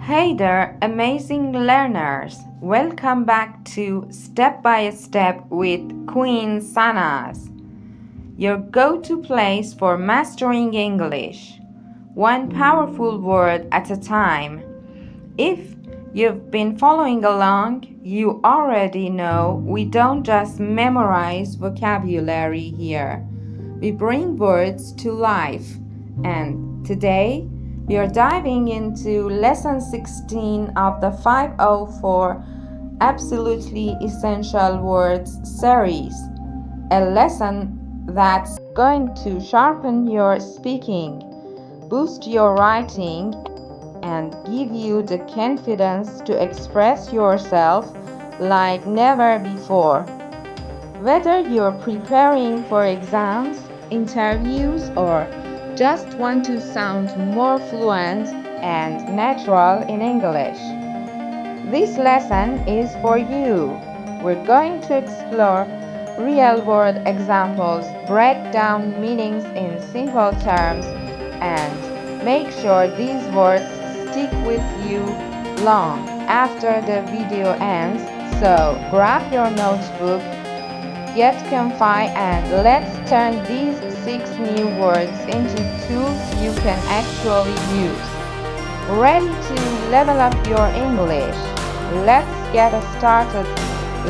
Hey there, amazing learners! Welcome back to Step by Step with Queen Sanaz, your go-to place for mastering English, one powerful word at a time. If you've been following along, you already know we don't just memorize vocabulary here. We bring words to life. And today, we are diving into lesson 16 of the 504 Absolutely Essential Words series, a lesson that's going to sharpen your speaking, boost your writing, and give you the confidence to express yourself like never before. Whether you're preparing for exams, interviews, or just want to sound more fluent and natural in English, this lesson is for you. We're going to explore real-world examples, break down meanings in simple terms, and make sure these words stick with you long after the video ends. So grab your notebook, get comfy, and let's turn these 6 new words into tools you can actually use. Ready to level up your English? Let's get started.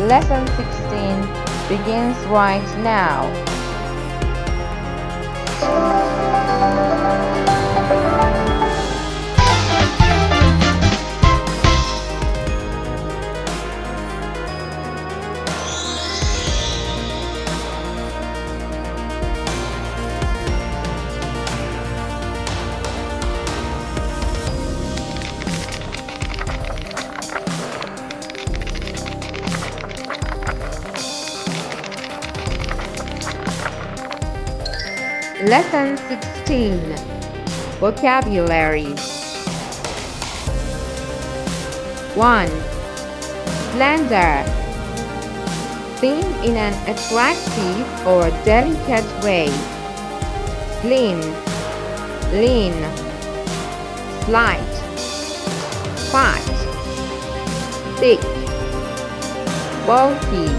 Lesson 16 begins right now. Lesson 16. Vocabulary. 1. Slender. Thin in an attractive or delicate way. Slim, lean, slight, fat, thick, bulky.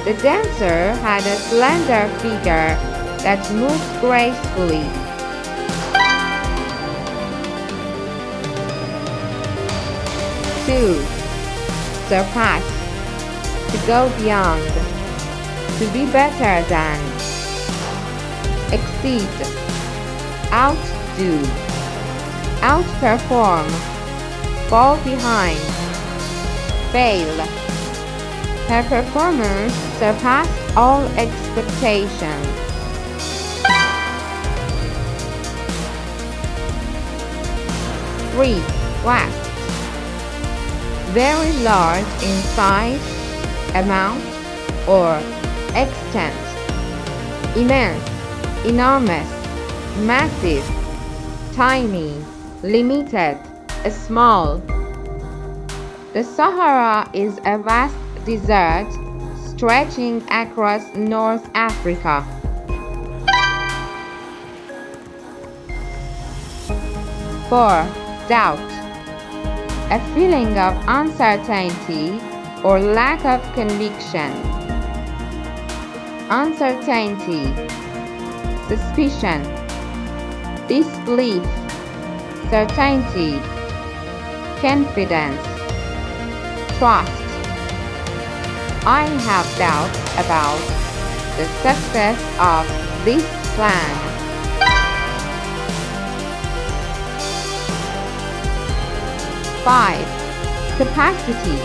The dancer had a slender figure that moves gracefully. 2. Surpass. To go beyond. To be better than. Exceed. Outdo. Outperform. Fall behind. Fail. Her performance surpassed all expectations. 3. Vast. Very large in size, amount, or extent. Immense, enormous, massive, tiny, limited, small. The Sahara is a vast desert stretching across North Africa. 4. Doubt. A feeling of uncertainty or lack of conviction. Uncertainty. Suspicion. Disbelief. Certainty. Confidence. Trust. I have doubts about the success of this plan. 5. Capacity.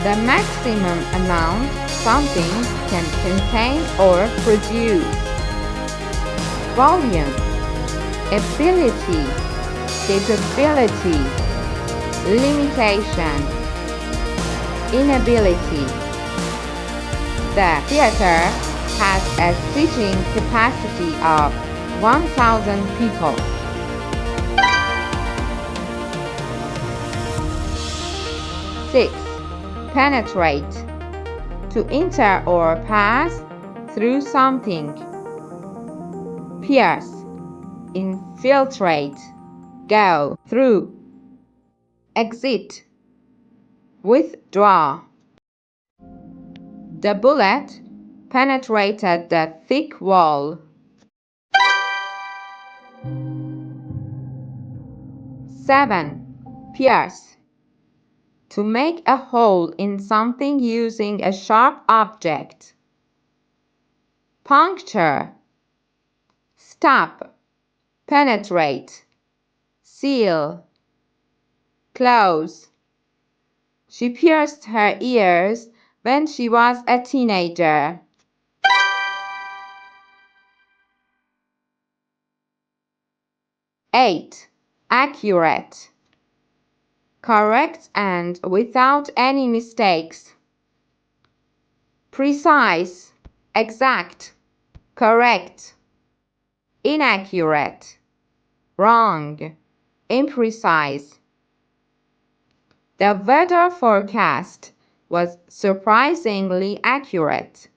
The maximum amount something can contain or produce. Volume. Ability. Capability. Limitation. Inability. The theater has a seating capacity of 1,000 people. 6. Penetrate. To enter or pass through something. Pierce. Infiltrate. go, through, exit, withdraw. The bullet penetrated the thick wall. 7. Pierce. To make a hole in something using a sharp object. Puncture. Stop. Penetrate. Seal. Close. She pierced her ears when she was a teenager. 8. Accurate. Correct and without any mistakes. Precise, exact, correct. Inaccurate, wrong, imprecise. The weather forecast was surprisingly accurate.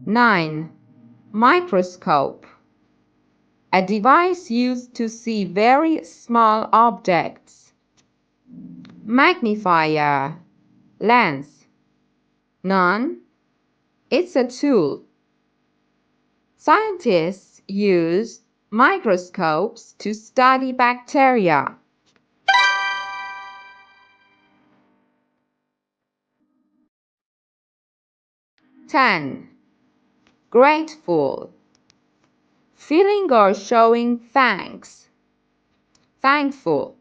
9. Microscope. A device used to see very small objects. Magnifier. Lens. None. It's a tool. Scientists use microscopes to study bacteria. 10. Grateful. Feeling or showing thanks. Thankful.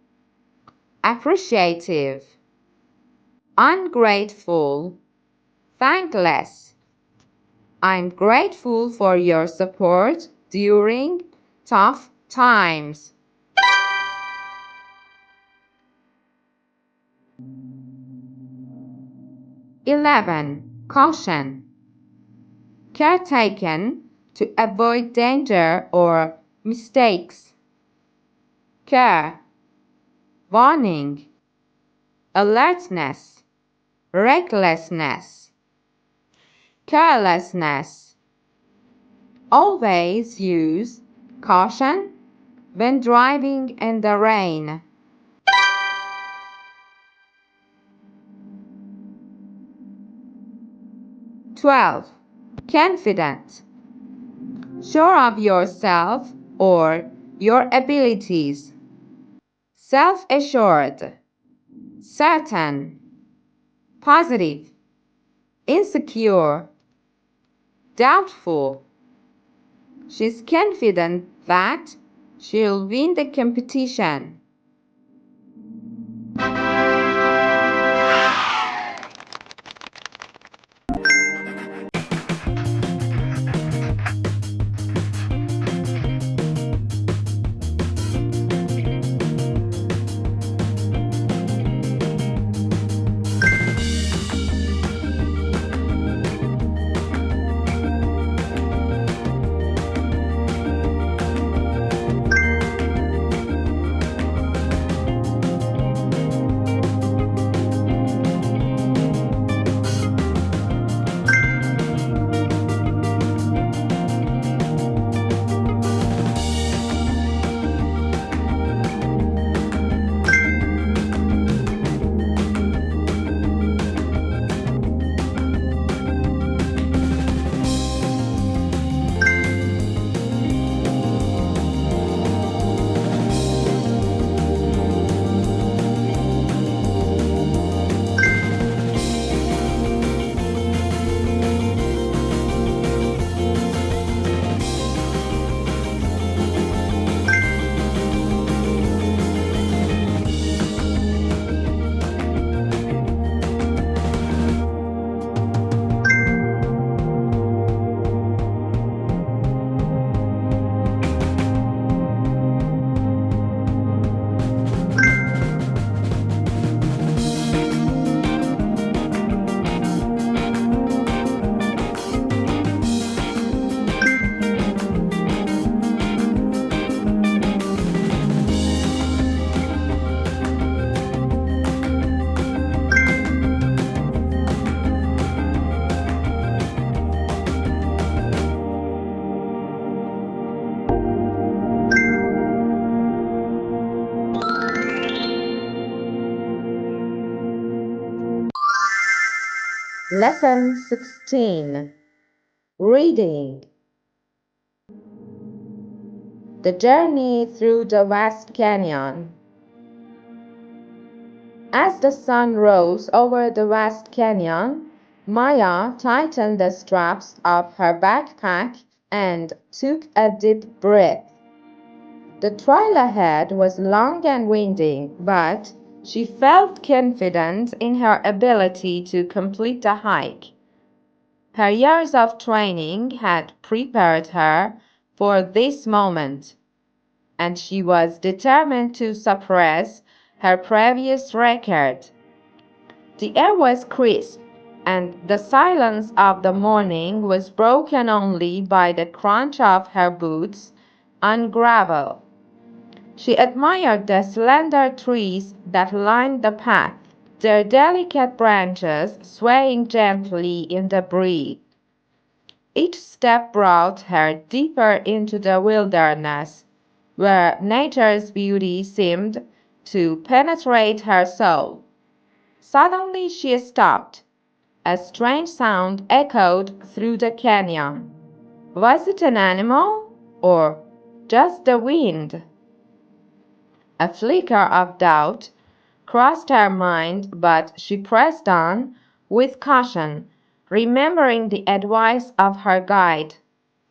Appreciative. Ungrateful. Thankless. I'm grateful for your support during tough times. 11. Caution. Care taken to avoid danger or mistakes. Care. Warning. Alertness. Recklessness. Carelessness. Always use caution when driving in the rain. 12. Confident. Sure of yourself or your abilities. Self-assured. Certain. Positive. Insecure. Doubtful. She's confident that she'll win the competition. Lesson 16. Reading. The journey through the vast canyon. As the sun rose over the vast canyon, Maya tightened the straps of her backpack and took a deep breath. The trail ahead was long and winding, but she felt confident in her ability to complete the hike. Her years of training had prepared her for this moment, and she was determined to suppress her previous record. The air was crisp, and the silence of the morning was broken only by the crunch of her boots on gravel. She admired the slender trees that lined the path, their delicate branches swaying gently in the breeze. Each step brought her deeper into the wilderness, where nature's beauty seemed to penetrate her soul. Suddenly she stopped. A strange sound echoed through the canyon. Was it an animal or just the wind? A flicker of doubt crossed her mind, but she pressed on with caution, remembering the advice of her guide.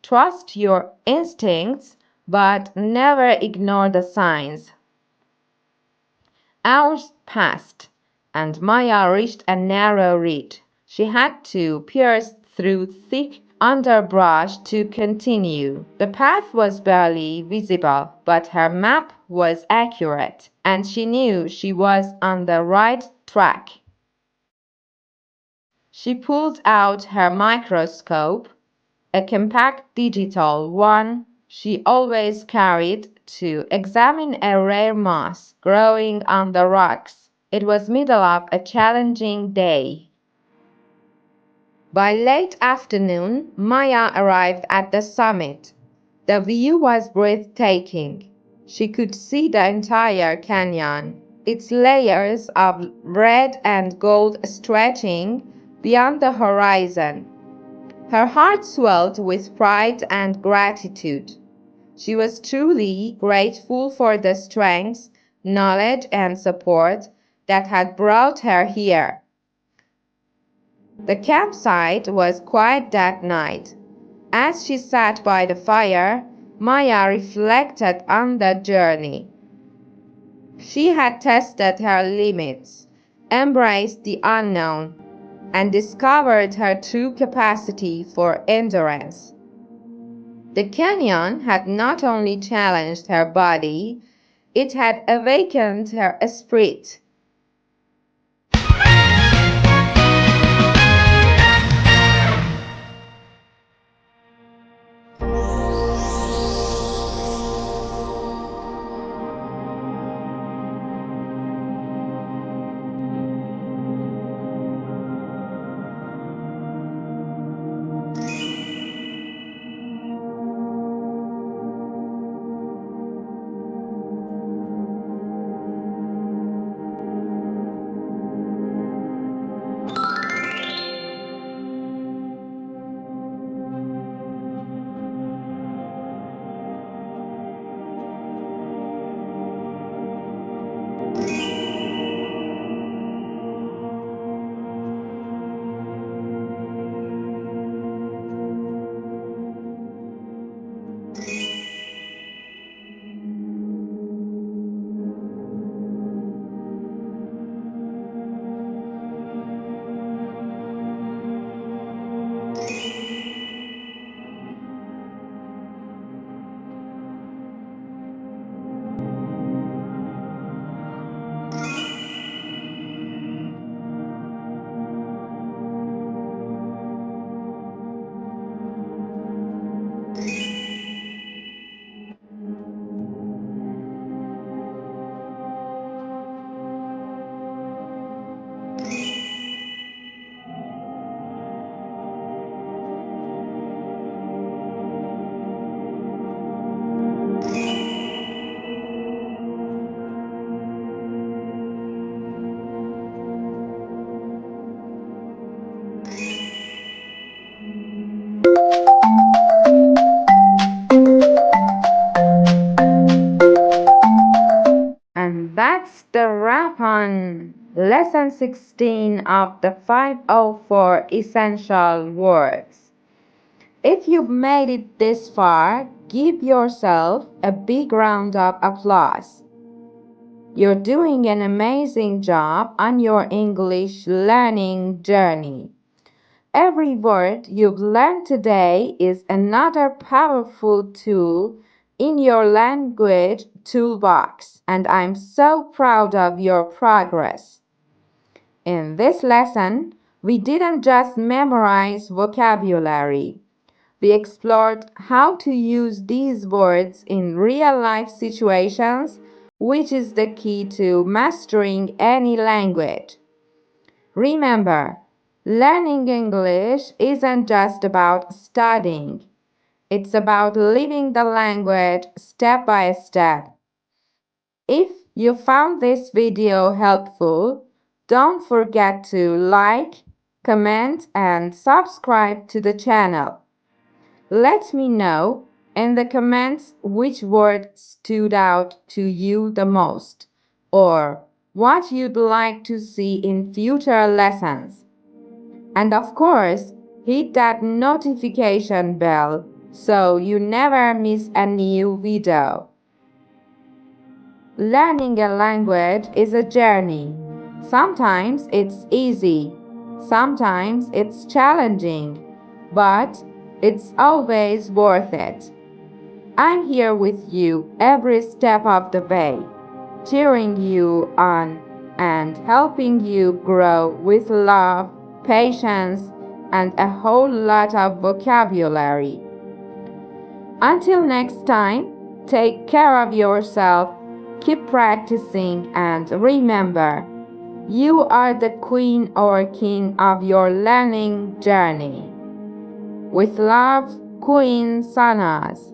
Trust your instincts, but never ignore the signs. Hours passed, and Maya reached a narrow ridge. She had to pierce through thick underbrush to continue. The path was barely visible, but her map was accurate, and she knew she was on the right track. She pulled out her microscope, a compact digital one she always carried, to examine a rare moss growing on the rocks. It was middle of a challenging day. By late afternoon, Maya arrived at the summit. The view was breathtaking. She could see the entire canyon, its layers of red and gold stretching beyond the horizon. Her heart swelled with pride and gratitude. She was truly grateful for the strength, knowledge, and support that had brought her here. The campsite was quiet that night. As she sat by the fire, Maya reflected on the journey. She had tested her limits, embraced the unknown, and discovered her true capacity for endurance. The canyon had not only challenged her body, it had awakened her spirit. Lesson 16 of the 504 Essential Words. If you've made it this far, give yourself a big round of applause. You're doing an amazing job on your English learning journey. Every word you've learned today is another powerful tool in your language toolbox, and I'm so proud of your progress. In this lesson, we didn't just memorize vocabulary. We explored how to use these words in real-life situations, which is the key to mastering any language. Remember, learning English isn't just about studying. It's about living the language step by step. If you found this video helpful, don't forget to like, comment, and subscribe to the channel. Let me know in the comments which word stood out to you the most, or what you'd like to see in future lessons. And of course, hit that notification bell so you never miss a new video. Learning a language is a journey. Sometimes it's easy, sometimes it's challenging, but it's always worth it. I'm here with you every step of the way, cheering you on and helping you grow with love, patience, and a whole lot of vocabulary. Until next time, take care of yourself, keep practicing, and remember, you are the queen or king of your learning journey. With love, Queen Sanaz.